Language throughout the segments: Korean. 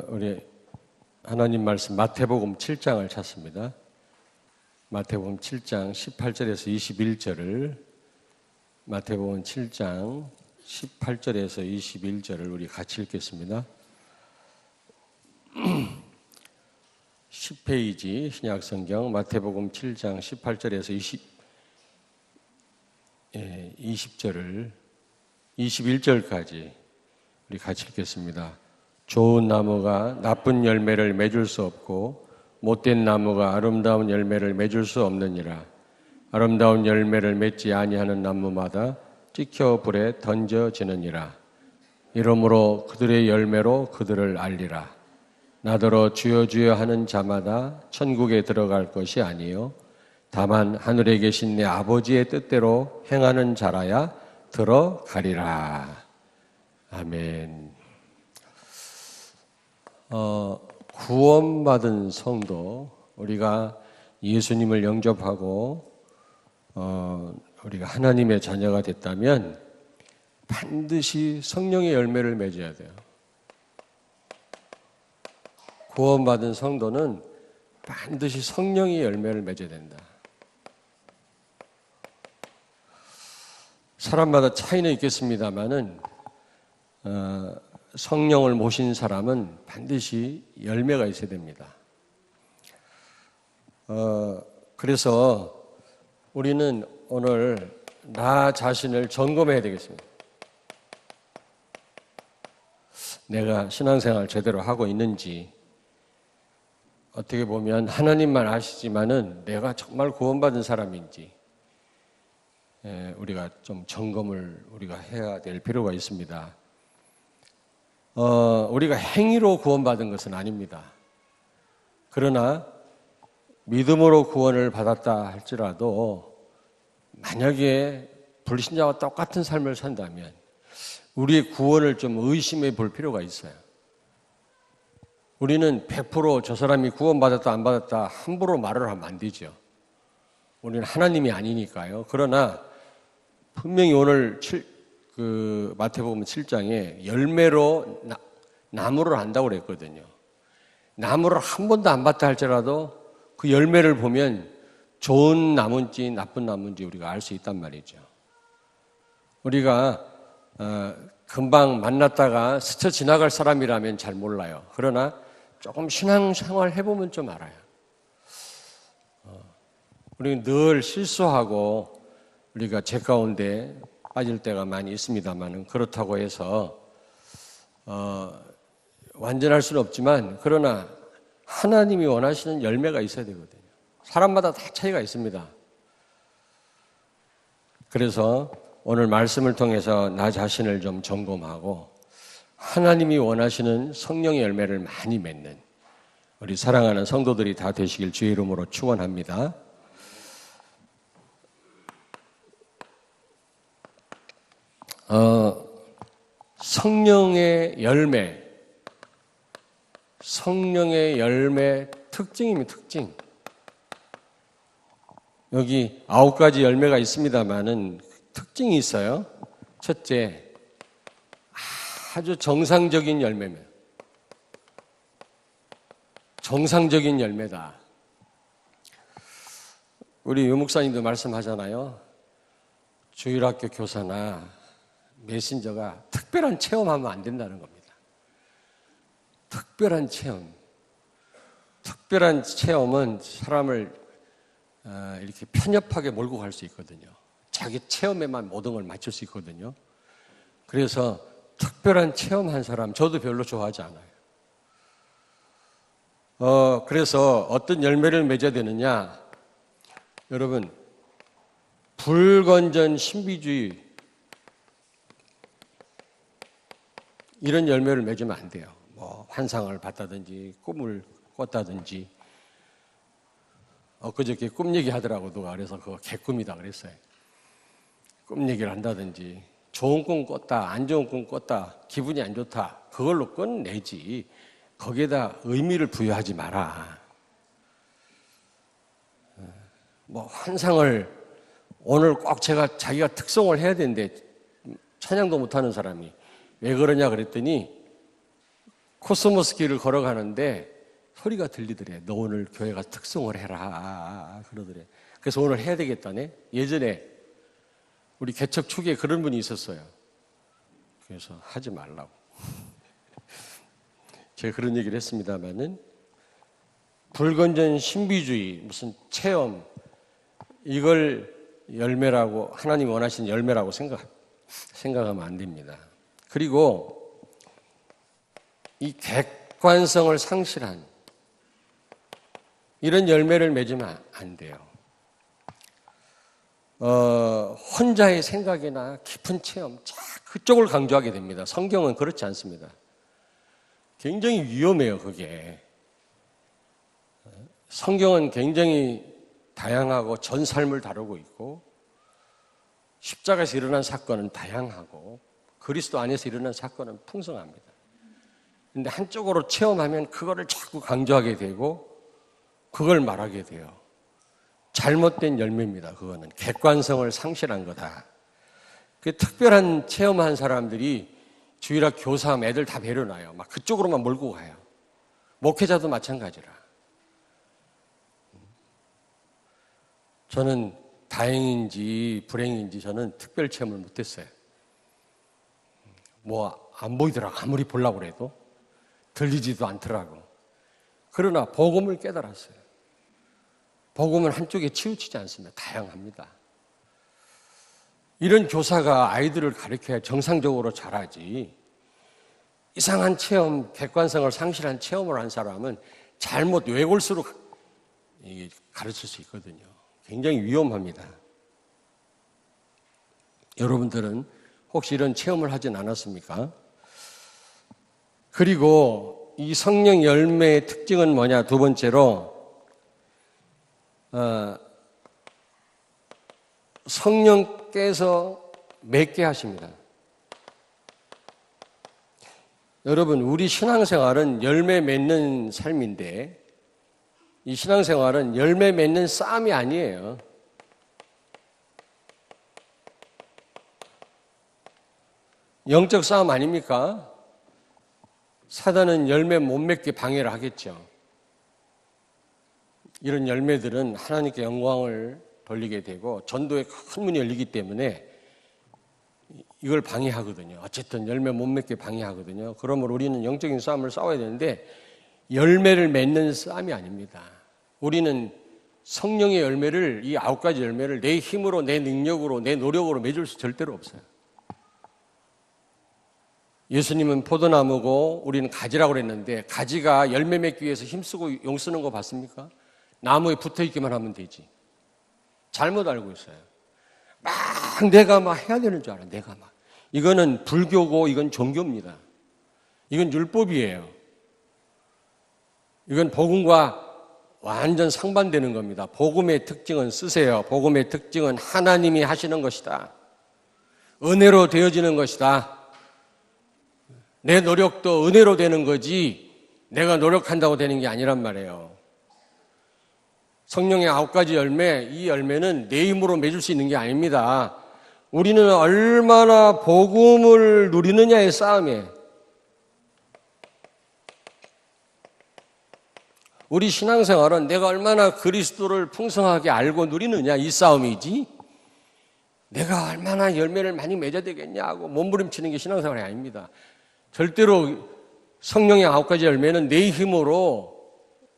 우리 하나님 말씀 마태복음 7장을 찾습니다. 마태복음 7장 18절에서 21절을 마태복음 7장 18절에서 21절을 우리 같이 읽겠습니다. 10페이지 신약성경 마태복음 7장 18절에서 20절을 21절까지 우리 같이 읽겠습니다. 좋은 나무가 나쁜 열매를 맺을 수 없고 못된 나무가 아름다운 열매를 맺을 수 없느니라. 아름다운 열매를 맺지 아니하는 나무마다 찍혀 불에 던져지느니라. 이러므로 그들의 열매로 그들을 알리라. 나더러 주여 주여 하는 자마다 천국에 들어갈 것이 아니요 다만 하늘에 계신 내 아버지의 뜻대로 행하는 자라야 들어가리라. 아멘. 구원받은 성도, 우리가 예수님을 영접하고 우리가 하나님의 자녀가 됐다면 반드시 성령의 열매를 맺어야 돼요. 구원받은 성도는 반드시 성령의 열매를 맺어야 된다. 사람마다 차이는 있겠습니다만은 성령을 모신 사람은 반드시 열매가 있어야 됩니다. 그래서 우리는 오늘 나 자신을 점검해야 되겠습니다. 내가 신앙생활 제대로 하고 있는지, 어떻게 보면 하나님만 아시지만은 내가 정말 구원받은 사람인지 우리가 좀 점검을 우리가 해야 될 필요가 있습니다. 우리가 행위로 구원받은 것은 아닙니다. 그러나 믿음으로 구원을 받았다 할지라도 만약에 불신자와 똑같은 삶을 산다면 우리의 구원을 좀 의심해 볼 필요가 있어요. 우리는 100% 저 사람이 구원받았다 안 받았다 함부로 말을 하면 안 되죠. 우리는 하나님이 아니니까요. 그러나 분명히 오늘 마태복음 7장에 열매로 나무를 안다고 그랬거든요. 나무를 한 번도 안 봤다 할지라도 그 열매를 보면 좋은 나무인지 나쁜 나무인지 우리가 알 수 있단 말이죠. 우리가 금방 만났다가 스쳐 지나갈 사람이라면 잘 몰라요. 그러나 조금 신앙생활 해보면 좀 알아요. 우리는 늘 실수하고 우리가 죄 가운데 빠질 때가 많이 있습니다만 그렇다고 해서 완전할 수는 없지만 그러나 하나님이 원하시는 열매가 있어야 되거든요. 사람마다 다 차이가 있습니다. 그래서 오늘 말씀을 통해서 나 자신을 좀 점검하고 하나님이 원하시는 성령의 열매를 많이 맺는 우리 사랑하는 성도들이 다 되시길 주의 이름으로 축원합니다. 성령의 열매 특징입니다. 특징. 여기 9가지 열매가 있습니다만은 특징이 있어요. 첫째, 아주 정상적인 열매면 정상적인 열매다. 우리 유목사님도 말씀하잖아요. 주일학교 교사나 메신저가 특별한 체험하면 안 된다는 겁니다. 특별한 체험. 특별한 체험은 사람을 이렇게 편협하게 몰고 갈 수 있거든요. 자기 체험에만 모든 걸 맞출 수 있거든요. 그래서 특별한 체험한 사람 저도 별로 좋아하지 않아요. 그래서 어떤 열매를 맺어야 되느냐? 여러분, 불건전 신비주의 이런 열매를 맺으면 안 돼요. 뭐 환상을 봤다든지 꿈을 꿨다든지 엊그저께 꿈 얘기하더라고 누가. 그래서 그거 개꿈이다 그랬어요. 꿈 얘기를 한다든지 좋은 꿈 꿨다 안 좋은 꿈 꿨다 기분이 안 좋다 그걸로 끝내지 거기에다 의미를 부여하지 마라. 뭐 환상을 오늘 꼭 자기가 특송을 해야 되는데 찬양도 못하는 사람이 왜 그러냐 그랬더니 코스모스 길을 걸어가는데 소리가 들리더래. 너 오늘 교회 가서 특송을 해라 그러더래. 그래서 오늘 해야 되겠다네. 예전에 우리 개척 초기에 그런 분이 있었어요. 그래서 하지 말라고. 제가 그런 얘기를 했습니다마는 불건전 신비주의 무슨 체험 이걸 열매라고 하나님이 원하시는 열매라고 생각하면 안 됩니다. 그리고 이 객관성을 상실한 이런 열매를 맺으면 안 돼요. 혼자의 생각이나 깊은 체험 그쪽을 강조하게 됩니다. 성경은 그렇지 않습니다. 굉장히 위험해요, 그게. 성경은 굉장히 다양하고 전 삶을 다루고 있고 십자가에서 일어난 사건은 다양하고 그리스도 안에서 일어난 사건은 풍성합니다. 그런데 한쪽으로 체험하면 그거를 자꾸 강조하게 되고 그걸 말하게 돼요. 잘못된 열매입니다. 그거는 객관성을 상실한 거다. 그 특별한 체험한 사람들이 주일학 교사 애들 다 배려놔요. 막 그쪽으로만 몰고 가요. 목회자도 마찬가지라. 저는 다행인지 불행인지 저는 특별 체험을 못했어요. 뭐 안 보이더라고. 아무리 보려고 해도 들리지도 않더라고. 그러나 복음을 깨달았어요. 복음은 한쪽에 치우치지 않습니다. 다양합니다. 이런 교사가 아이들을 가르쳐야 정상적으로 자라지. 이상한 체험, 객관성을 상실한 체험을 한 사람은 잘못 외골수로 가르칠 수 있거든요. 굉장히 위험합니다. 여러분들은 혹시 이런 체험을 하진 않았습니까? 그리고 이 성령 열매의 특징은 뭐냐? 두 번째로 성령께서 맺게 하십니다. 여러분, 우리 신앙생활은 열매 맺는 삶인데 이 신앙생활은 열매 맺는 싸움이 아니에요. 영적 싸움 아닙니까? 사단은 열매 못 맺게 방해를 하겠죠. 이런 열매들은 하나님께 영광을 돌리게 되고 전도에 큰 문이 열리기 때문에 이걸 방해하거든요. 어쨌든 열매 못 맺게 방해하거든요. 그러므로 우리는 영적인 싸움을 싸워야 되는데 열매를 맺는 싸움이 아닙니다. 우리는 성령의 열매를, 이 9가지 열매를 내 힘으로, 내 능력으로, 내 노력으로 맺을 수 절대로 없어요. 예수님은 포도나무고 우리는 가지라고 그랬는데 가지가 열매 맺기 위해서 힘쓰고 용쓰는 거 봤습니까? 나무에 붙어있기만 하면 되지. 잘못 알고 있어요. 막 내가 막 해야 되는 줄 알아. 내가 막. 이거는 불교고 이건 종교입니다. 이건 율법이에요. 이건 복음과 완전 상반되는 겁니다. 복음의 특징은 쓰세요. 복음의 특징은 하나님이 하시는 것이다. 은혜로 되어지는 것이다. 내 노력도 은혜로 되는 거지 내가 노력한다고 되는 게 아니란 말이에요. 성령의 9가지 열매, 이 열매는 내 힘으로 맺을 수 있는 게 아닙니다. 우리는 얼마나 복음을 누리느냐의 싸움이에요. 우리 신앙생활은 내가 얼마나 그리스도를 풍성하게 알고 누리느냐 이 싸움이지 내가 얼마나 열매를 많이 맺어야 되겠냐고 몸부림치는 게 신앙생활이 아닙니다. 절대로 성령의 9가지 열매는 내 힘으로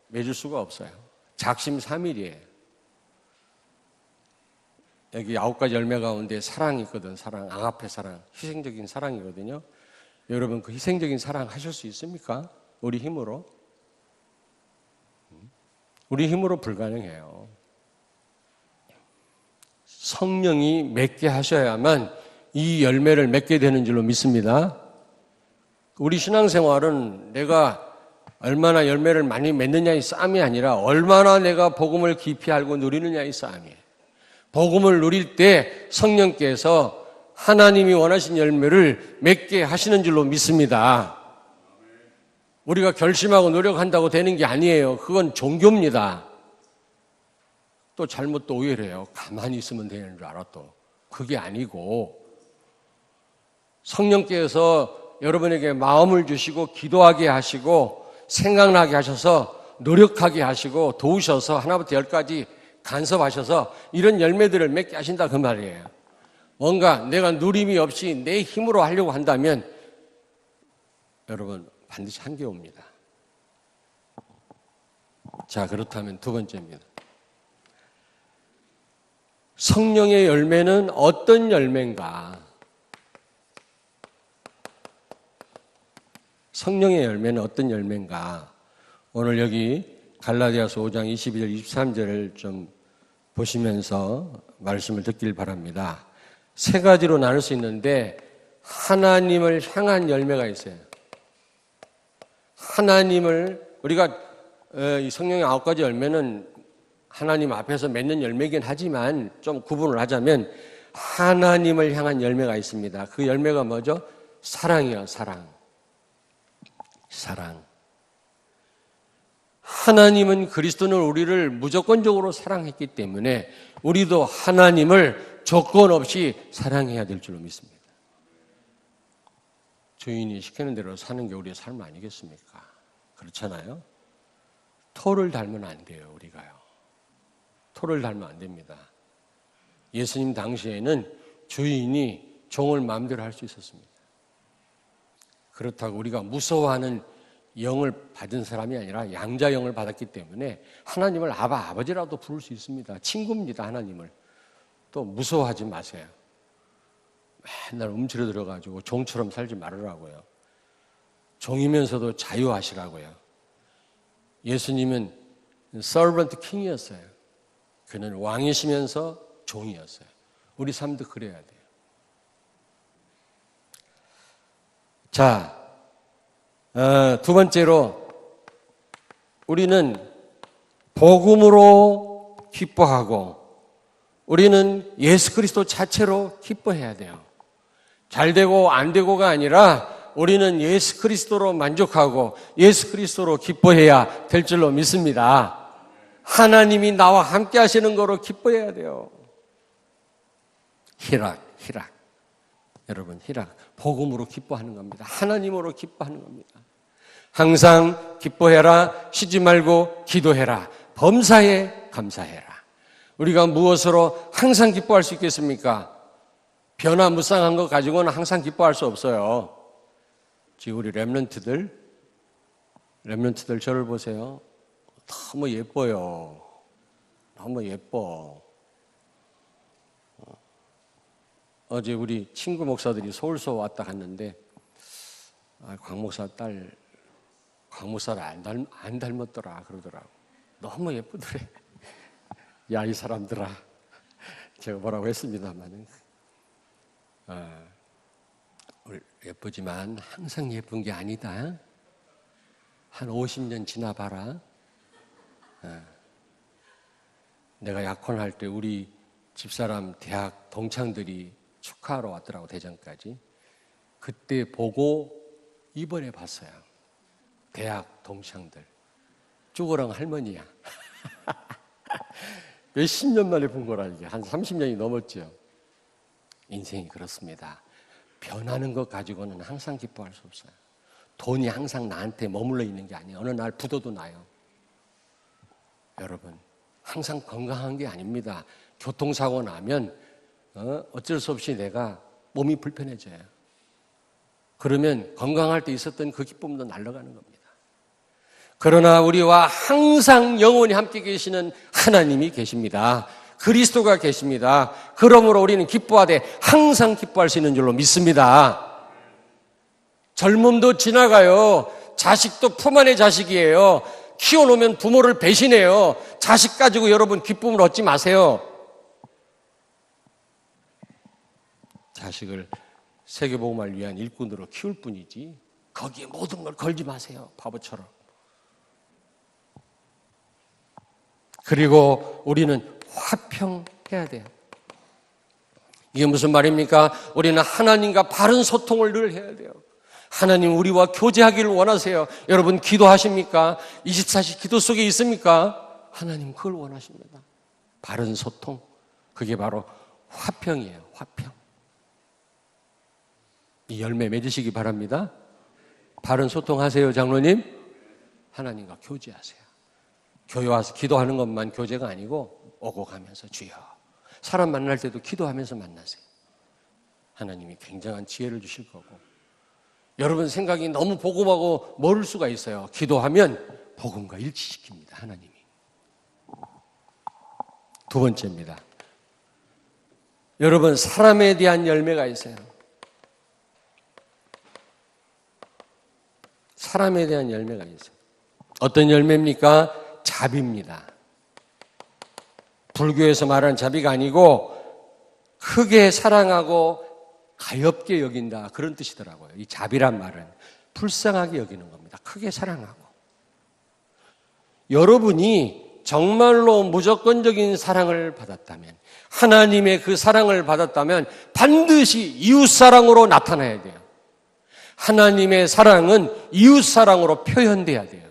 맺을 수가 없어요. 작심삼일이에요. 여기 9가지 열매 가운데 사랑이 있거든. 사랑, 아가페 사랑, 희생적인 사랑이거든요. 여러분 그 희생적인 사랑 하실 수 있습니까? 우리 힘으로? 우리 힘으로 불가능해요. 성령이 맺게 하셔야만 이 열매를 맺게 되는 줄로 믿습니다. 우리 신앙생활은 내가 얼마나 열매를 많이 맺느냐의 싸움이 아니라 얼마나 내가 복음을 깊이 알고 누리느냐의 싸움이에요. 복음을 누릴 때 성령께서 하나님이 원하신 열매를 맺게 하시는 줄로 믿습니다. 우리가 결심하고 노력한다고 되는 게 아니에요. 그건 종교입니다. 또 잘못 또 오해를 해요. 가만히 있으면 되는 줄 알아 또. 그게 아니고 성령께서 여러분에게 마음을 주시고 기도하게 하시고 생각나게 하셔서 노력하게 하시고 도우셔서 하나부터 열까지 간섭하셔서 이런 열매들을 맺게 하신다 그 말이에요. 뭔가 내가 누림이 없이 내 힘으로 하려고 한다면 여러분 반드시 한계 옵니다. 자, 그렇다면 두 번째입니다. 성령의 열매는 어떤 열매인가? 성령의 열매는 어떤 열매인가? 오늘 여기 갈라디아서 5장 22절 23절을 좀 보시면서 말씀을 듣길 바랍니다. 세 가지로 나눌 수 있는데 하나님을 향한 열매가 있어요. 하나님을 우리가 이 성령의 9가지 열매는 하나님 앞에서 맺는 열매이긴 하지만 좀 구분을 하자면 하나님을 향한 열매가 있습니다. 그 열매가 뭐죠? 사랑이요, 사랑. 사랑. 하나님은 그리스도는 우리를 무조건적으로 사랑했기 때문에 우리도 하나님을 조건 없이 사랑해야 될 줄로 믿습니다. 주인이 시키는 대로 사는 게 우리의 삶 아니겠습니까? 그렇잖아요? 토를 닮으면 안 돼요, 우리가요. 토를 닮으면 안 됩니다. 예수님 당시에는 주인이 종을 마음대로 할 수 있었습니다. 그렇다고 우리가 무서워하는 영을 받은 사람이 아니라 양자 영을 받았기 때문에 하나님을 아버지라도 부를 수 있습니다. 친구입니다, 하나님을. 또 무서워하지 마세요. 맨날 움츠려 들어가지고 종처럼 살지 말으라고요. 종이면서도 자유하시라고요. 예수님은 서번트 킹이었어요. 그는 왕이시면서 종이었어요. 우리 삶도 그래야 돼요. 자, 두 번째로 우리는 복음으로 기뻐하고 우리는 예수 그리스도 자체로 기뻐해야 돼요. 잘 되고 안 되고가 아니라 우리는 예수 그리스도로 만족하고 예수 그리스도로 기뻐해야 될 줄로 믿습니다. 하나님이 나와 함께 하시는 거로 기뻐해야 돼요. 희락. 여러분, 희락. 복음으로 기뻐하는 겁니다. 하나님으로 기뻐하는 겁니다. 항상 기뻐해라. 쉬지 말고 기도해라. 범사에 감사해라. 우리가 무엇으로 항상 기뻐할 수 있겠습니까? 변화무쌍한 것 가지고는 항상 기뻐할 수 없어요. 지금 우리 렘넌트들 저를 보세요. 너무 예뻐요. 너무 예뻐. 어제 우리 친구 목사들이 서울서 왔다 갔는데 광 목사 딸 광 목사를 안 닮았더라 그러더라고. 너무 예쁘더래. 야, 이 사람들아. 제가 뭐라고 했습니다만 예쁘지만 항상 예쁜 게 아니다. 한 50년 지나봐라. 내가 약혼할 때 우리 집사람 대학 동창들이 축하하러 왔더라고, 대전까지. 그때 보고 입원해 봤어요. 대학 동창들. 쭈그랑 할머니야. 몇십 년 만에 본 거라, 이게. 한 30년이 넘었죠. 인생이 그렇습니다. 변하는 것 가지고는 항상 기뻐할 수 없어요. 돈이 항상 나한테 머물러 있는 게 아니에요. 어느 날 부도도 나요. 여러분, 항상 건강한 게 아닙니다. 교통사고 나면 어쩔 수 없이 내가 몸이 불편해져요. 그러면 건강할 때 있었던 그 기쁨도 날아가는 겁니다. 그러나 우리와 항상 영원히 함께 계시는 하나님이 계십니다. 그리스도가 계십니다. 그러므로 우리는 기뻐하되 항상 기뻐할 수 있는 줄로 믿습니다. 젊음도 지나가요. 자식도 품 안의 자식이에요. 키워놓으면 부모를 배신해요. 자식 가지고 여러분 기쁨을 얻지 마세요. 자식을 세계복음을 위한 일꾼으로 키울 뿐이지 거기에 모든 걸 걸지 마세요. 바보처럼. 그리고 우리는 화평해야 돼요. 이게 무슨 말입니까? 우리는 하나님과 바른 소통을 늘 해야 돼요. 하나님 우리와 교제하기를 원하세요. 여러분 기도하십니까? 24시 기도 속에 있습니까? 하나님 그걸 원하십니다. 바른 소통. 그게 바로 화평이에요. 화평. 이 열매 맺으시기 바랍니다. 바른 소통하세요, 장로님. 하나님과 교제하세요. 교회 와서 기도하는 것만 교제가 아니고 오고 가면서 주여. 사람 만날 때도 기도하면서 만나세요. 하나님이 굉장한 지혜를 주실 거고, 여러분 생각이 너무 복음하고 멀을 수가 있어요. 기도하면 복음과 일치시킵니다, 하나님이. 두 번째입니다. 여러분, 사람에 대한 열매가 있어요. 사람에 대한 열매가 있어요. 어떤 열매입니까? 자비입니다. 불교에서 말하는 자비가 아니고 크게 사랑하고 가엾게 여긴다, 그런 뜻이더라고요. 이 자비란 말은 불쌍하게 여기는 겁니다. 크게 사랑하고. 여러분이 정말로 무조건적인 사랑을 받았다면, 하나님의 그 사랑을 받았다면 반드시 이웃사랑으로 나타나야 돼요. 하나님의 사랑은 이웃사랑으로 표현돼야 돼요.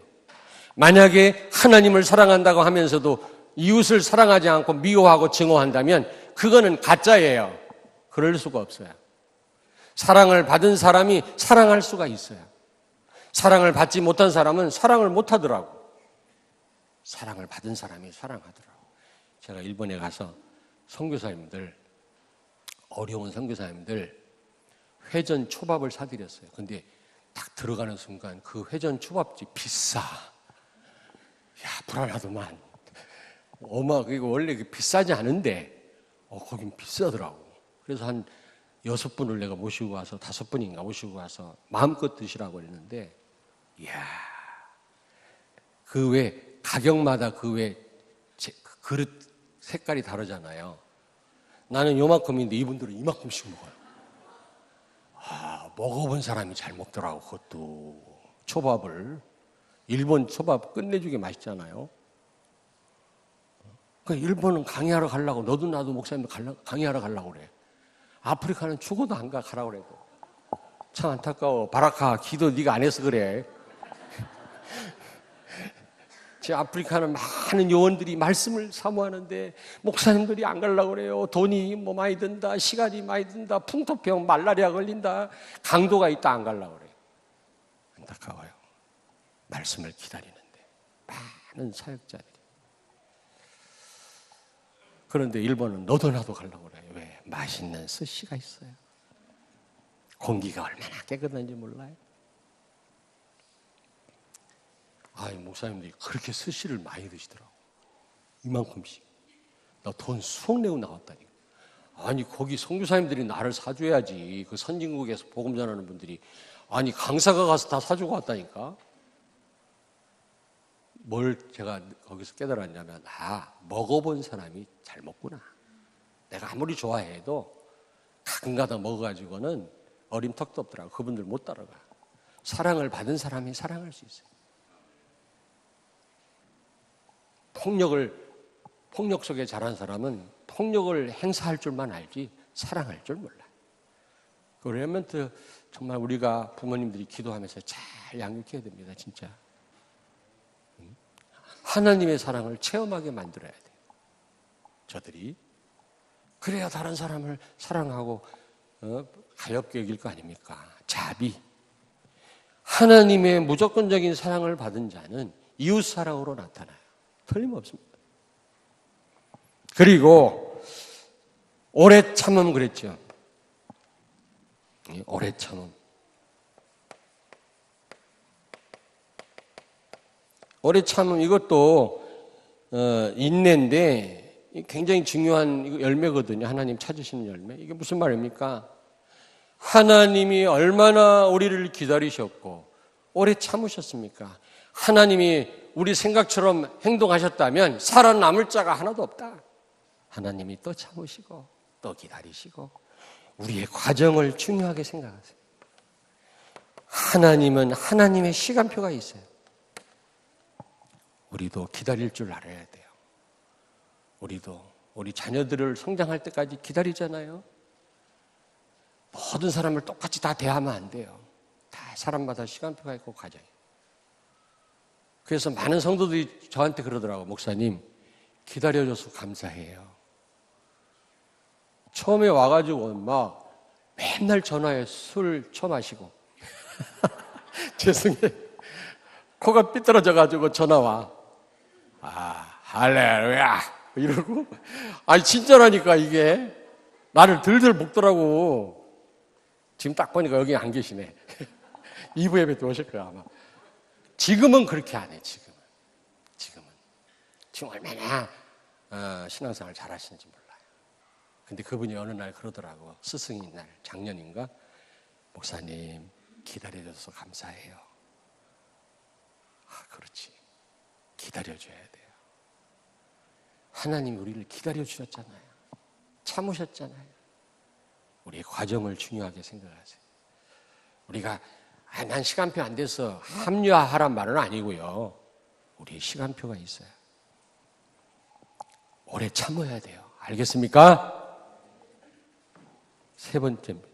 만약에 하나님을 사랑한다고 하면서도 이웃을 사랑하지 않고 미워하고 증오한다면 그거는 가짜예요. 그럴 수가 없어요. 사랑을 받은 사람이 사랑할 수가 있어요. 사랑을 받지 못한 사람은 사랑을 못하더라고. 사랑을 받은 사람이 사랑하더라고. 제가 일본에 가서 선교사님들, 어려운 선교사님들 회전 초밥을 사드렸어요. 근데 딱 들어가는 순간 그 회전 초밥집 비싸. 야, 불안하더만. 이거 원래 비싸지 않은데, 거긴 비싸더라고. 그래서 한 6분을 내가 모시고 와서, 5분인가 모시고 와서 마음껏 드시라고 그랬는데, 이야, 그 외, 가격마다 그 외, 그릇 색깔이 다르잖아요. 나는 요만큼인데 이분들은 이만큼씩 먹어요. 먹어본 사람이 잘 먹더라고, 그것도. 초밥을. 일본 초밥 끝내주게 맛있잖아요. 그러니까 일본은 강의하러 가려고, 너도 나도 목사님도 강의하러 가려고 그래. 아프리카는 죽어도 안 가라고 그래도. 참 안타까워. 바라카, 기도 네가 안 해서 그래. 지금 아프리카는 많은 요원들이 말씀을 사모하는데 목사님들이 안 가려고 그래요. 돈이 많이 든다, 시간이 많이 든다, 풍토병, 말라리아 걸린다, 강도가 있다, 안 가려고 그래요. 안타까워요. 말씀을 기다리는데 많은 사역자들이. 그런데 일본은 너도 나도 가려고 그래요. 왜? 맛있는 스시가 있어요. 공기가 얼마나 깨끗한지 몰라요. 목사님들이 그렇게 스시를 많이 드시더라고. 이만큼씩. 나 돈 수억 내고 나갔다니까. 거기 선교사님들이 나를 사줘야지. 그 선진국에서 복음 전하는 분들이. 강사가 가서 다 사주고 왔다니까. 뭘 제가 거기서 깨달았냐면, 먹어본 사람이 잘 먹구나. 내가 아무리 좋아해도 가끔가다 먹어가지고는 어림턱도 없더라고. 그분들 못 따라가. 사랑을 받은 사람이 사랑할 수 있어요. 폭력 속에 자란 사람은 폭력을 행사할 줄만 알지 사랑할 줄 몰라. 그러면 정말 우리가 부모님들이 기도하면서 잘 양육해야 됩니다, 진짜. 하나님의 사랑을 체험하게 만들어야 돼요. 저들이. 그래야 다른 사람을 사랑하고 가엾게 여길 거 아닙니까? 자비. 하나님의 무조건적인 사랑을 받은 자는 이웃 사랑으로 나타나요. 틀림없습니다. 그리고 오래 참음 그랬죠. 오래 참음. 오래 참음, 이것도 인내인데 굉장히 중요한 열매거든요. 하나님 찾으시는 열매. 이게 무슨 말입니까? 하나님이 얼마나 우리를 기다리셨고 오래 참으셨습니까? 하나님이 우리 생각처럼 행동하셨다면 살아남을 자가 하나도 없다. 하나님이 또 참으시고 또 기다리시고 우리의 과정을 중요하게 생각하세요. 하나님은 하나님의 시간표가 있어요. 우리도 기다릴 줄 알아야 돼요. 우리도 우리 자녀들을 성장할 때까지 기다리잖아요. 모든 사람을 똑같이 다 대하면 안 돼요. 다 사람마다 시간표가 있고 과정이. 그래서 많은 성도들이 저한테 그러더라고요. 목사님, 기다려줘서 감사해요. 처음에 와가지고 막 맨날 전화해 술 처마시고 죄송해요. 코가 삐뚤어져가지고 전화 와. 할렐루야 이러고. 아니 진짜라니까. 이게 나를 들들 볶더라고. 지금 딱 보니까 여기 안 계시네. 2부 예배 때 오실 거야 아마. 지금은 그렇게 안 해. 지금 얼마나 신앙생활 잘하시는지 몰라요. 근데 그분이 어느 날 그러더라고. 스승의 날, 작년인가? 목사님 기다려줘서 감사해요. 그렇지. 기다려줘야 돼요. 하나님이 우리를 기다려주셨잖아요. 참으셨잖아요. 우리의 과정을 중요하게 생각하세요. 우리가 난 시간표 안 돼서 합리화하란 말은 아니고요. 우리의 시간표가 있어요. 오래 참아야 돼요. 알겠습니까? 세 번째입니다.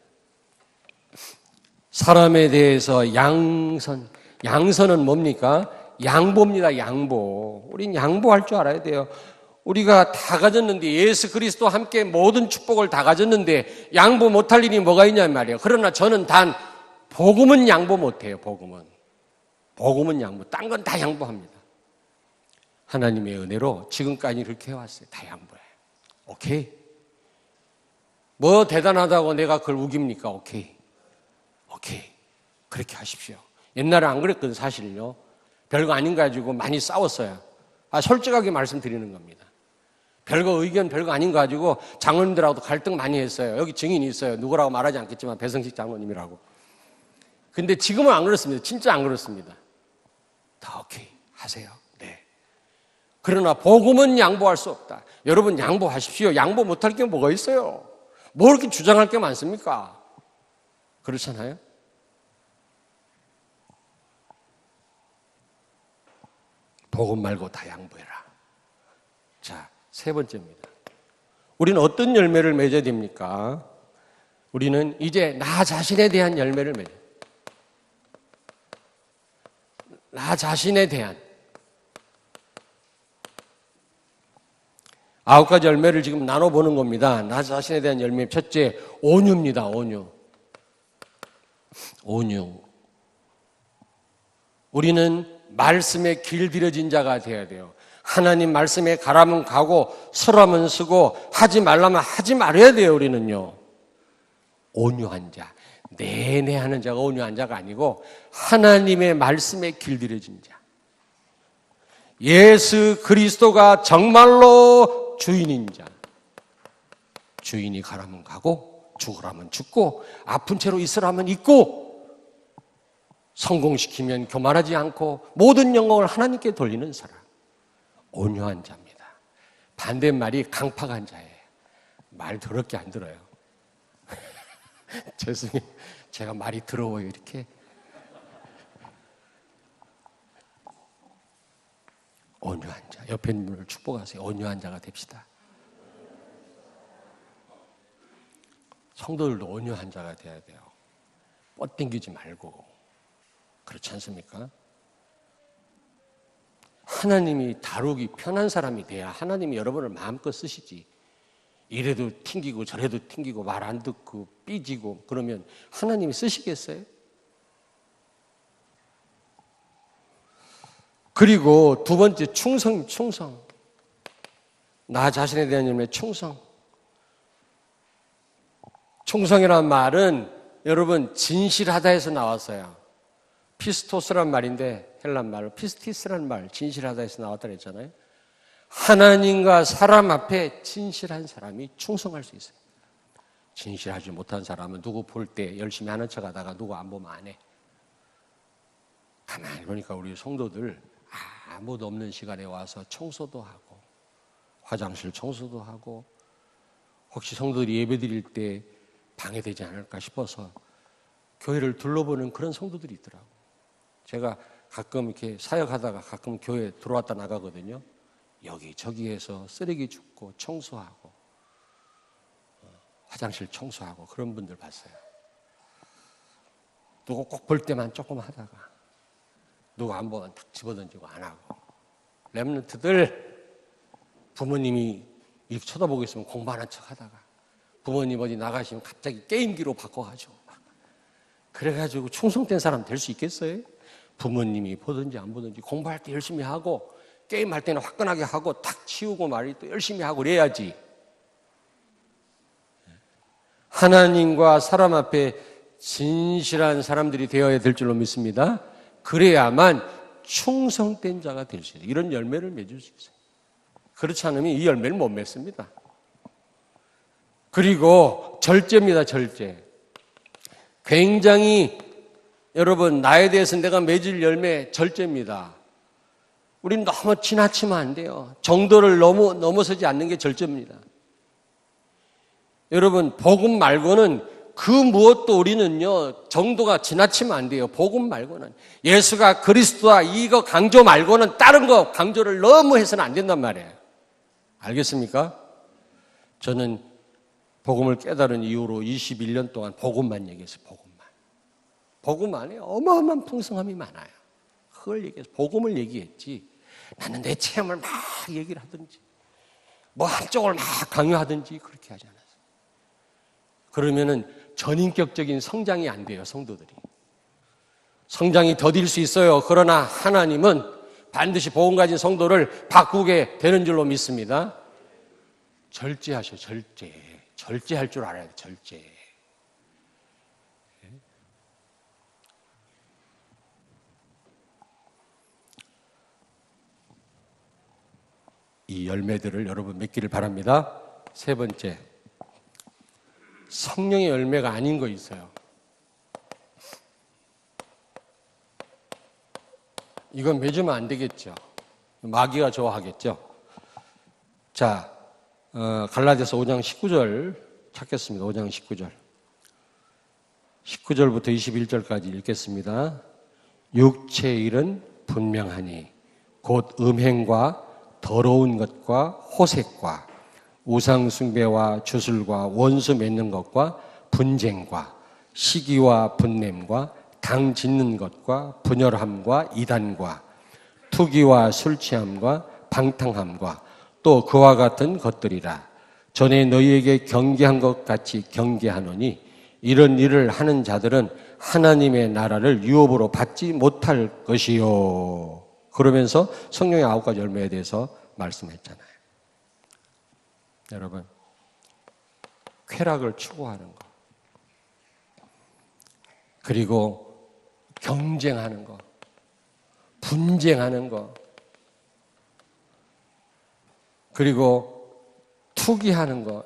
사람에 대해서 양선은 뭡니까? 양보입니다. 양보. 우린 양보할 줄 알아야 돼요. 우리가 다 가졌는데, 예수 그리스도와 함께 모든 축복을 다 가졌는데 양보 못할 일이 뭐가 있냔 말이에요. 그러나 저는 단 복음은 양보 못해요. 복음은 양보. 딴 건 다 양보합니다. 하나님의 은혜로 지금까지 그렇게 해왔어요. 다 양보해요. 오케이? 뭐 대단하다고 내가 그걸 우깁니까? 오케이. 그렇게 하십시오. 옛날에 안 그랬거든 사실요. 별거 아닌 거 가지고 많이 싸웠어요. 솔직하게 말씀드리는 겁니다. 의견 별거 아닌 거 가지고 장로님들하고도 갈등 많이 했어요. 여기 증인이 있어요. 누구라고 말하지 않겠지만 배성식 장로님이라고. 근데 지금은 안 그렇습니다. 진짜 안 그렇습니다. 다 오케이 하세요. 네. 그러나 복음은 양보할 수 없다. 여러분 양보하십시오. 양보 못할 게 뭐가 있어요? 뭐 이렇게 주장할 게 많습니까? 그렇잖아요? 복음 말고 다 양보해라. 자, 세 번째입니다. 우리는 어떤 열매를 맺어야 됩니까? 우리는 이제 나 자신에 대한 열매를 맺어요. 나 자신에 대한 9가지 열매를 지금 나눠보는 겁니다. 나 자신에 대한 열매. 첫째, 온유입니다. 온유. 우리는 말씀에 길들여진 자가 되어야 돼요. 하나님 말씀에 가라면 가고 서라면 서고 하지 말라면 하지 말아야 돼요. 우리는요. 온유한 자. 내내 하는 자가 온유한 자가 아니고 하나님의 말씀에 길들여진 자. 예수 그리스도가 정말로 주인인 자. 주인이 가라면 가고 죽으라면 죽고 아픈 채로 있으라면 있고 성공시키면 교만하지 않고 모든 영광을 하나님께 돌리는 사람. 온유한 자입니다. 반대말이 강팍한 자예요. 말 더럽게 안 들어요. 죄송해요. 제가 말이 더러워요 이렇게. 온유한 자. 옆에 있는 분을 축복하세요. 온유한 자가 됩시다. 성도들도 온유한 자가 돼야 돼요. 뻗당기지 말고. 그렇지 않습니까? 하나님이 다루기 편한 사람이 돼야 하나님이 여러분을 마음껏 쓰시지. 이래도 튕기고 저래도 튕기고 말 안 듣고 삐지고 그러면 하나님이 쓰시겠어요? 그리고 두 번째 충성. 나 자신에 대한 열매 충성. 충성이라는 말은 여러분 진실하다에서 나왔어요. 피스토스란 말인데 헬란 말로 피스티스란 말, 진실하다에서 나왔다 그랬잖아요. 하나님과 사람 앞에 진실한 사람이 충성할 수 있어요. 진실하지 못한 사람은 누구 볼 때 열심히 하는 척 하다가 누구 안 보면 안 해. 가만히 보니까 우리 성도들 아무도 없는 시간에 와서 청소도 하고 화장실 청소도 하고 혹시 성도들이 예배 드릴 때 방해되지 않을까 싶어서 교회를 둘러보는 그런 성도들이 있더라고요. 제가 가끔 이렇게 사역하다가 가끔 교회 들어왔다 나가거든요. 여기저기에서 쓰레기 줍고 청소하고 화장실 청소하고 그런 분들 봤어요. 누구 꼭 볼 때만 조금 하다가 누구 안 보면 탁 집어던지고 안 하고. 렘넌트들 부모님이 이렇게 쳐다보고 있으면 공부하는 척 하다가 부모님 어디 나가시면 갑자기 게임기로 바꿔가지고 그래가지고 충성된 사람 될 수 있겠어요? 부모님이 보든지 안 보든지 공부할 때 열심히 하고 게임할 때는 화끈하게 하고 탁 치우고 말이 또 열심히 하고 그래야지. 하나님과 사람 앞에 진실한 사람들이 되어야 될 줄로 믿습니다. 그래야만 충성된 자가 될 수 있어요. 이런 열매를 맺을 수 있어요. 그렇지 않으면 이 열매를 못 맺습니다. 그리고 절제입니다. 절제. 굉장히 여러분 나에 대해서 내가 맺을 열매 절제입니다. 우리는 너무 지나치면 안 돼요. 정도를 넘어서지 않는 게 절제입니다. 여러분 복음 말고는 그 무엇도 우리는요 정도가 지나치면 안 돼요. 복음 말고는 예수가 그리스도다 이거 강조 말고는 다른 거 강조를 너무 해서는 안 된단 말이에요. 알겠습니까? 저는 복음을 깨달은 이후로 21년 동안 복음만 얘기했어요. 복음 안에 어마어마한 풍성함이 많아요. 그걸 얘기해서 복음을 얘기했지. 나는 내 체험을 막 얘기를 하든지 뭐 한쪽을 막 강요하든지 그렇게 하지 않았어요. 그러면은 전인격적인 성장이 안 돼요. 성도들이. 성장이 더딜 수 있어요. 그러나 하나님은 반드시 복음 가진 성도를 바꾸게 되는 줄로 믿습니다. 절제하셔. 절제. 절제할 줄 알아야 돼. 절제. 이 열매들을 여러분 맺기를 바랍니다. 세 번째, 성령의 열매가 아닌 거 있어요. 이건 맺으면 안 되겠죠. 마귀가 좋아하겠죠. 자, 갈라디아서 5장 19절 찾겠습니다. 5장 19절. 19절부터 21절까지 읽겠습니다. 육체의 일은 분명하니 곧 음행과 더러운 것과 호색과 우상숭배와 주술과 원수 맺는 것과 분쟁과 시기와 분냄과 당 짓는 것과 분열함과 이단과 투기와 술취함과 방탕함과 또 그와 같은 것들이라. 전에 너희에게 경계한 것 같이 경계하노니 이런 일을 하는 자들은 하나님의 나라를 유업으로 받지 못할 것이요. 그러면서 성령의 9가지 열매에 대해서 말씀했잖아요. 여러분, 쾌락을 추구하는 것, 그리고 경쟁하는 것, 분쟁하는 것, 그리고 투기하는 것,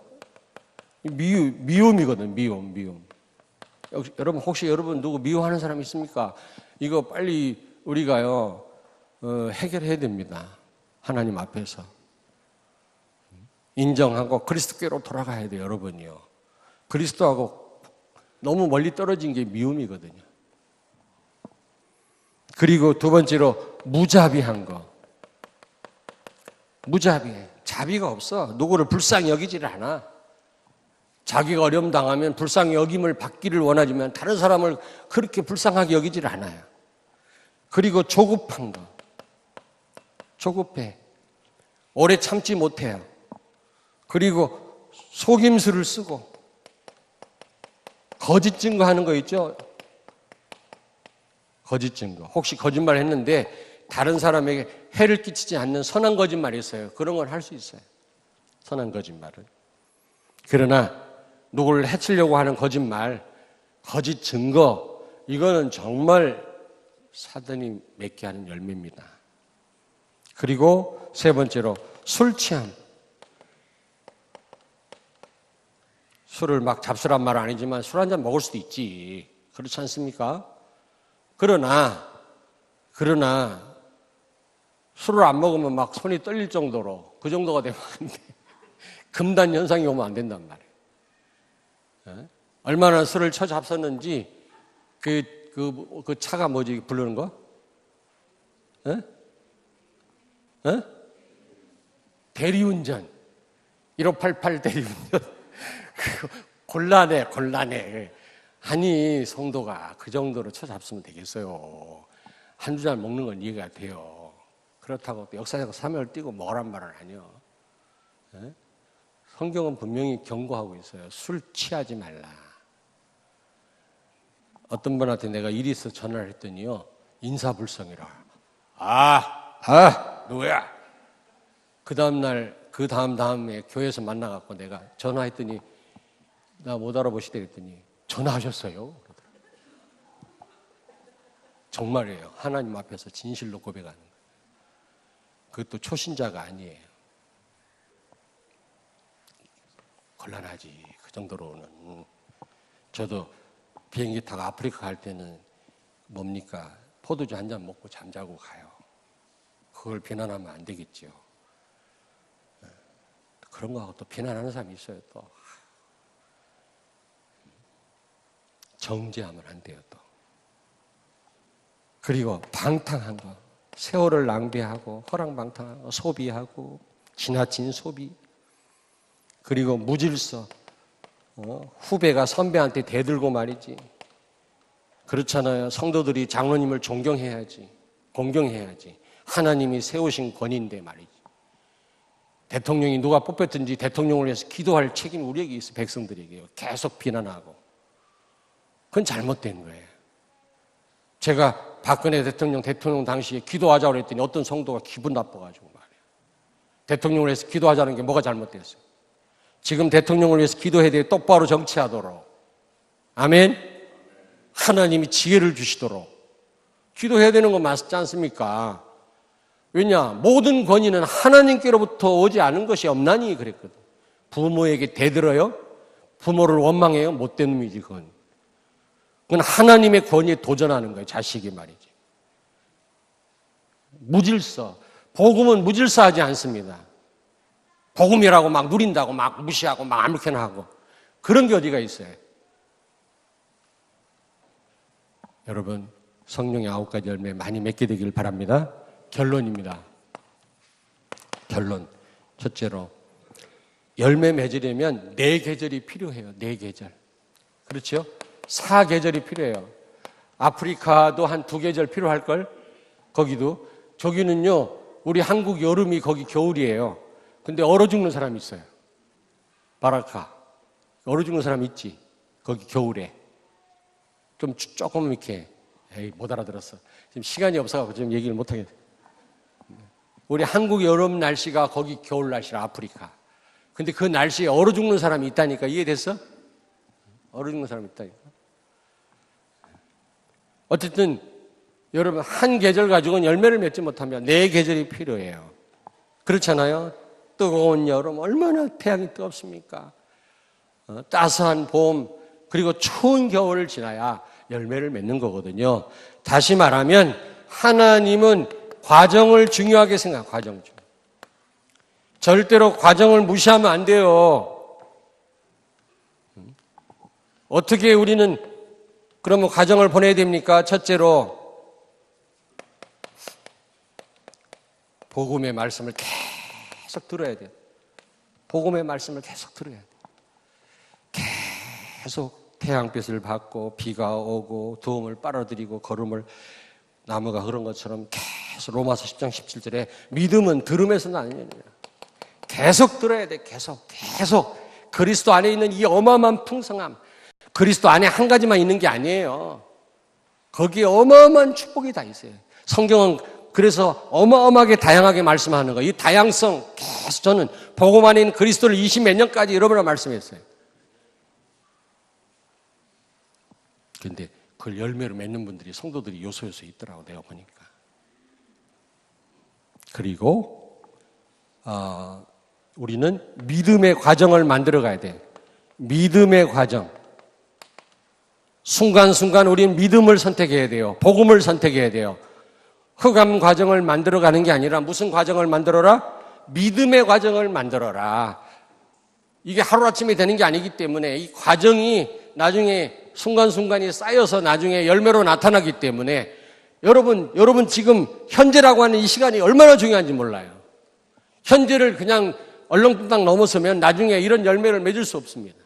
미움이거든, 미움. 여러분, 혹시 여러분 누구 미워하는 사람 있습니까? 이거 빨리 우리가요, 해결해야 됩니다. 하나님 앞에서. 인정하고 그리스도께로 돌아가야 돼요, 여러분이요. 그리스도하고 너무 멀리 떨어진 게 미움이거든요. 그리고 두 번째로 무자비한 거. 무자비해. 자비가 없어. 누구를 불쌍히 여기지를 않아. 자기가 어려움 당하면 불쌍히 여김을 받기를 원하지만 다른 사람을 그렇게 불쌍하게 여기지를 않아요. 그리고 조급한 거. 조급해. 오래 참지 못해요. 그리고 속임수를 쓰고 거짓 증거하는 거 있죠? 거짓 증거. 혹시 거짓말 했는데 다른 사람에게 해를 끼치지 않는 선한 거짓말이 있어요. 그런 걸 할 수 있어요. 선한 거짓말은. 그러나 누구를 해치려고 하는 거짓말, 거짓 증거, 이거는 정말 사단이 맺게 하는 열매입니다. 그리고 세 번째로 술 취함. 술을 막 잡수란 말은 아니지만 술 한 잔 먹을 수도 있지. 그렇지 않습니까? 그러나 술을 안 먹으면 막 손이 떨릴 정도로 그 정도가 되면 안 돼. 금단 현상이 오면 안 된단 말이에요. 얼마나 술을 쳐잡섰는지 그 차가 뭐지 부르는 거? 대리운전. 1588 대리운전. 곤란해. 아니, 성도가 그 정도로 쳐잡수면 되겠어요. 한두 잔 먹는 건 이해가 돼요. 그렇다고 또 역사적 사명을 띠고 뭐란 말은 아니요. 성경은 분명히 경고하고 있어요. 술 취하지 말라. 어떤 분한테 내가 일이 있어 전화를 했더니요. 인사불성이라. 누구야? 그 다음에 교회에서 만나갖고 내가 전화했더니 나 못 알아보시대 그랬더니 전화하셨어요? 정말이에요. 하나님 앞에서 진실로 고백하는 거예요. 그것도 초신자가 아니에요. 곤란하지. 그 정도로는. 저도 비행기 타고 아프리카 갈 때는 뭡니까? 포도주 한 잔 먹고 잠자고 가요. 그걸 비난하면 안 되겠죠. 그런 거하고 또 비난하는 사람이 있어요. 또 정죄하면 안 돼요. 또 그리고 방탕한 거, 세월을 낭비하고 허랑방탕하고 소비하고 지나친 소비, 그리고 무질서, 후배가 선배한테 대들고 말이지. 그렇잖아요. 성도들이 장로님을 존경해야지, 공경해야지. 하나님이 세우신 권위인데 말이지. 대통령이 누가 뽑혔든지 대통령을 위해서 기도할 책임이 우리에게 있어. 백성들에게요. 계속 비난하고. 그건 잘못된 거예요. 제가 박근혜 대통령 당시에 기도하자고 그랬더니 어떤 성도가 기분 나빠가지고 말이에요. 대통령을 위해서 기도하자는 게 뭐가 잘못됐어요? 지금 대통령을 위해서 기도해야 돼. 똑바로 정치하도록. 아멘? 하나님이 지혜를 주시도록. 기도해야 되는 거 맞지 않습니까? 왜냐? 모든 권위는 하나님께로부터 오지 않은 것이 없나니 그랬거든. 부모에게 대들어요? 부모를 원망해요? 못된 놈이지 그건. 그건 하나님의 권위에 도전하는 거예요. 자식이 말이지. 무질서. 복음은 무질서하지 않습니다. 복음이라고 막 누린다고 막 무시하고 막 아무렇게나 하고 그런 게 어디가 있어요. 여러분 성령의 9가지 열매 많이 맺게 되길 바랍니다. 결론입니다. 결론. 첫째로 열매 맺으려면 4계절이 필요해요. 4계절. 그렇죠? 4계절이 필요해요. 아프리카도 한 2계절 필요할걸? 거기도. 저기는요, 우리 한국 여름이 거기 겨울이에요. 근데 얼어 죽는 사람이 있어요. 바라카. 얼어 죽는 사람 있지? 거기 겨울에. 조금 이렇게, 못 알아들었어. 지금 시간이 없어서 지금 얘기를 못 하겠네. 우리 한국 여름 날씨가 거기 겨울 날씨라, 아프리카. 근데 그 날씨에 얼어 죽는 사람이 있다니까. 이해됐어? 얼어 죽는 사람이 있다니까. 어쨌든 여러분 한 계절 가지고는 열매를 맺지 못하면 4계절이 필요해요. 그렇잖아요. 뜨거운 여름 얼마나 태양이 뜨겁습니까? 따스한 봄 그리고 추운 겨울을 지나야 열매를 맺는 거거든요. 다시 말하면 하나님은 과정을 중요하게 생각해요. 과정 중. 절대로 과정을 무시하면 안 돼요. 어떻게 우리는 그러면 과정을 보내야 됩니까? 첫째로 복음의 말씀을 계속 들어야 돼요. 복음의 말씀을 계속 들어야 돼요. 계속 태양빛을 받고 비가 오고 도움을 빨아들이고 걸음을 나무가 흐른 것처럼 계속 로마서 10장 17절에 믿음은 들음에서 나느니라. 계속 들어야 돼. 계속 그리스도 안에 있는 이 어마어마한 풍성함, 그리스도 안에 한 가지만 있는 게 아니에요. 거기에 어마어마한 축복이 다 있어요. 성경은 그래서 어마어마하게 다양하게 말씀하는 거예요. 이 다양성 계속 저는 복음 안에 있는 그리스도를 20몇 년까지 여러 번 말씀했어요. 그런데 그걸 열매로 맺는 분들이 성도들이 요소요소 있더라고 내가 보니까. 그리고 우리는 믿음의 과정을 만들어 가야 돼. 믿음의 과정. 순간순간 우리는 믿음을 선택해야 돼요. 복음을 선택해야 돼요. 흑암 과정을 만들어가는 게 아니라 무슨 과정을 만들어라? 믿음의 과정을 만들어라. 이게 하루아침에 되는 게 아니기 때문에 이 과정이 나중에 순간순간이 쌓여서 나중에 열매로 나타나기 때문에 여러분 지금 현재라고 하는 이 시간이 얼마나 중요한지 몰라요. 현재를 그냥 얼렁뚱땅 넘어서면 나중에 이런 열매를 맺을 수 없습니다.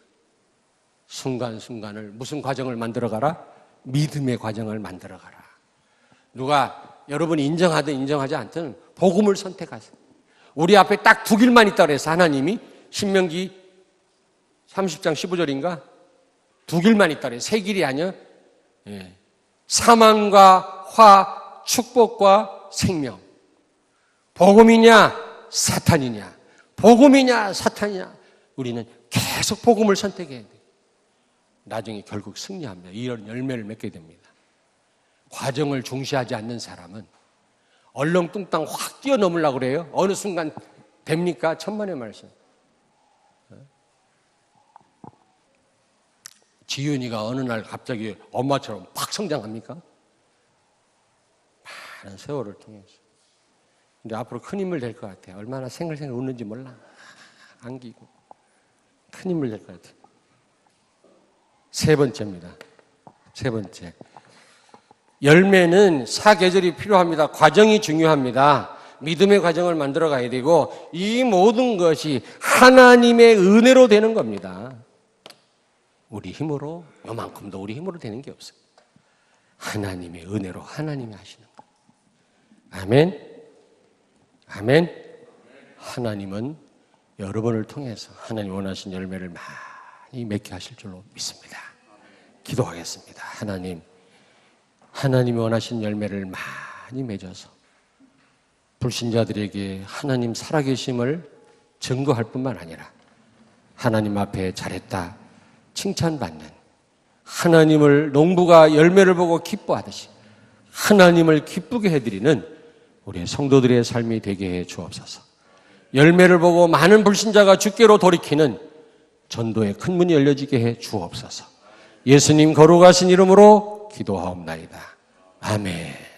순간순간을 무슨 과정을 만들어가라? 믿음의 과정을 만들어가라. 누가 여러분이 인정하든 인정하지 않든 복음을 선택하세요. 우리 앞에 딱 두 길만 있다고 해서 하나님이 신명기 30장 15절인가? 두 길만 있다 그래요. 세 길이 아니요. 예. 사망과 화, 축복과 생명. 복음이냐 사탄이냐, 복음이냐 사탄이냐. 우리는 계속 복음을 선택해야 돼요. 나중에 결국 승리합니다. 이런 열매를 맺게 됩니다. 과정을 중시하지 않는 사람은 얼렁뚱땅 확 뛰어넘으려고 그래요. 어느 순간 됩니까? 천만의 말씀. 지윤이가 어느 날 갑자기 엄마처럼 팍 성장합니까? 많은 세월을 통해서. 근데 앞으로 큰 인물 될 것 같아요. 얼마나 생글생글 웃는지 몰라. 안기고. 큰 인물 될 것 같아요. 세 번째입니다. 세 번째. 열매는 사계절이 필요합니다. 과정이 중요합니다. 믿음의 과정을 만들어 가야 되고, 이 모든 것이 하나님의 은혜로 되는 겁니다. 우리 힘으로, 요만큼도 우리 힘으로 되는 게 없어요. 하나님의 은혜로 하나님이 하시는 거. 아멘. 아멘. 하나님은 여러분을 통해서 하나님 원하신 열매를 많이 맺게 하실 줄로 믿습니다. 기도하겠습니다. 하나님이 원하신 열매를 많이 맺어서 불신자들에게 하나님 살아계심을 증거할 뿐만 아니라 하나님 앞에 잘했다 칭찬받는, 하나님을 농부가 열매를 보고 기뻐하듯이 하나님을 기쁘게 해드리는 우리의 성도들의 삶이 되게 해 주옵소서. 열매를 보고 많은 불신자가 주께로 돌이키는 전도의 큰 문이 열려지게 해 주옵소서. 예수님 거룩하신 이름으로 기도하옵나이다. 아멘.